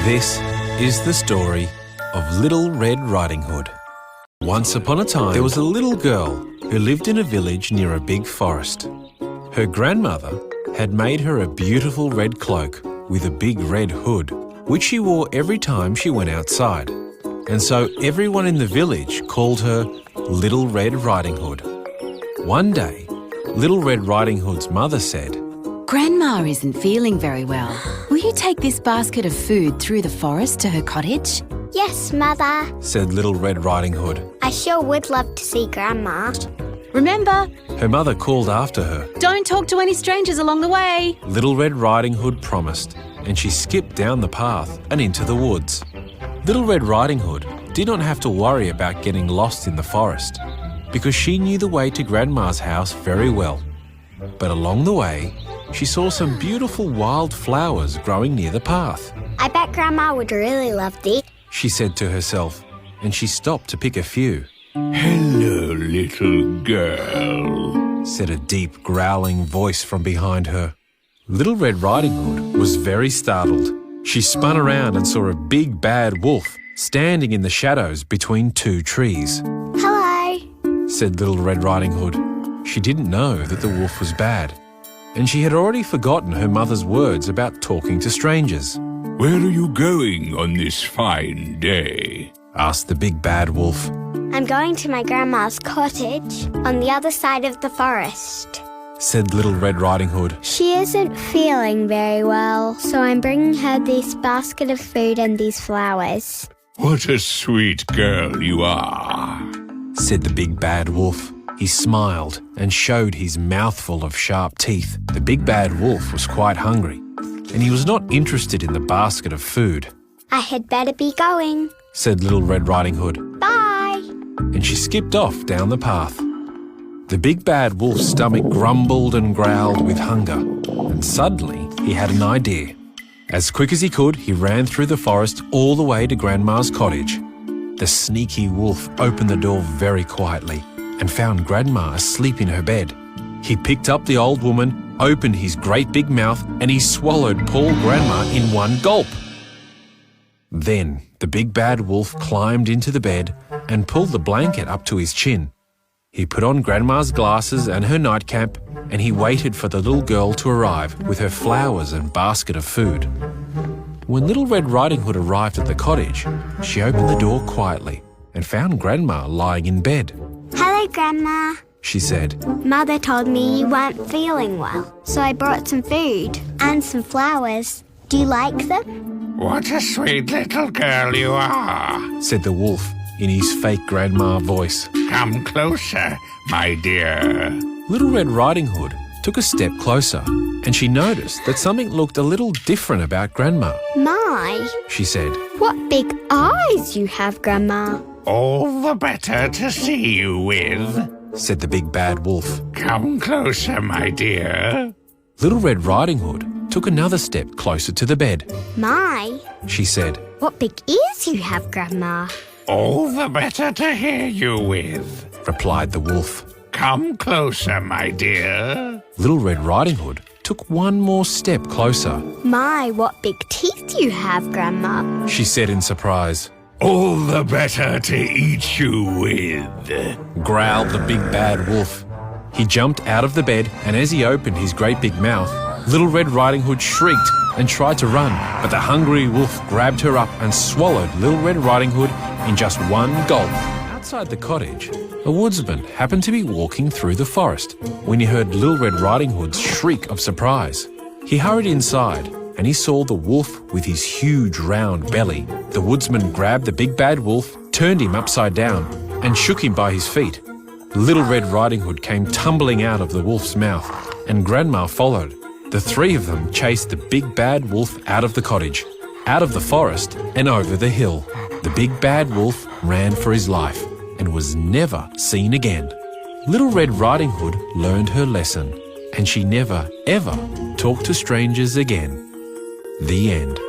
This is the story of Little Red Riding Hood. Once upon a time, there was a little girl who lived in a village near a big forest. Her grandmother had made her a beautiful red cloak with a big red hood, which she wore every time she went outside. And so everyone in the village called her Little Red Riding Hood. One day, Little Red Riding Hood's mother said, "Grandma isn't feeling very well. Will you take this basket of food through the forest to her cottage?" Yes, Mother. said Little Red Riding Hood. I sure would love to see Grandma. Remember, Her mother called after her. don't talk to any strangers along the way. Little Red Riding Hood promised, and she skipped down the path and into the woods. Little Red Riding Hood did not have to worry about getting lost in the forest, because she knew the way to Grandma's house very well. But along the way, she saw some beautiful wild flowers growing near the path. I bet Grandma would really love these. She said to herself, and she stopped to pick a few. "Hello, little girl," said a deep growling voice from behind her. Little Red Riding Hood was very startled. She spun around and saw a big bad wolf standing in the shadows between two trees. Hello. Said Little Red Riding Hood. She didn't know that the wolf was bad, and she had already forgotten her mother's words about talking to strangers. "Where are you going on this fine day?" Asked the big bad wolf. I'm going to my grandma's cottage on the other side of the forest. Said Little Red Riding Hood. She isn't feeling very well, so I'm bringing her this basket of food and these flowers. "What a sweet girl you are," Said the big bad wolf. He smiled and showed his mouthful of sharp teeth. The big bad wolf was quite hungry, and he was not interested in the basket of food. I had better be going. Said Little Red Riding Hood, Bye. and she skipped off down the path. The big bad wolf's stomach grumbled and growled with hunger, and suddenly he had an idea. As quick as he could, he ran through the forest all the way to Grandma's cottage. The sneaky wolf opened the door very quietly and found Grandma asleep in her bed. He picked up the old woman, opened his great big mouth, and he swallowed poor Grandma in one gulp. Then the big bad wolf climbed into the bed and pulled the blanket up to his chin. He put on Grandma's glasses and her nightcap, and he waited for the little girl to arrive with her flowers and basket of food. When Little Red Riding Hood arrived at the cottage, she opened the door quietly and found Grandma lying in bed. Hello, Grandma. She said, Mother told me you weren't feeling well, so I brought some food and some flowers. Do you like them? "What a sweet little girl you are," said the wolf in his fake grandma voice. "Come closer, my dear." Little Red Riding Hood took a step closer, and she noticed that something looked a little different about Grandma. My, She said, what big eyes you have, Grandma. "All the better to see you with. said the big bad wolf. Come closer, my dear." Little Red Riding Hood took another step closer to the bed. My, She said, what big ears you have, Grandma. "All the better to hear you with. replied the wolf. Come closer, my dear." Little Red Riding Hood took one more step closer. My, what big teeth you have, Grandma. She said in surprise. "All the better to eat you with." Growled the big bad wolf. He jumped out of the bed, and as he opened his great big mouth, Little Red Riding Hood shrieked and tried to run, but the hungry wolf grabbed her up and swallowed Little Red Riding Hood in just one gulp. Outside the cottage, a woodsman happened to be walking through the forest when he heard Little Red Riding Hood's shriek of surprise. He hurried inside, and he saw the wolf with his huge round belly. The woodsman grabbed the big bad wolf, turned him upside down, and shook him by his feet. Little Red Riding Hood came tumbling out of the wolf's mouth, and Grandma followed. The three of them chased the big bad wolf out of the cottage, out of the forest, and over the hill. The big bad wolf ran for his life and was never seen again. Little Red Riding Hood learned her lesson, and she never, ever talked to strangers again. The end.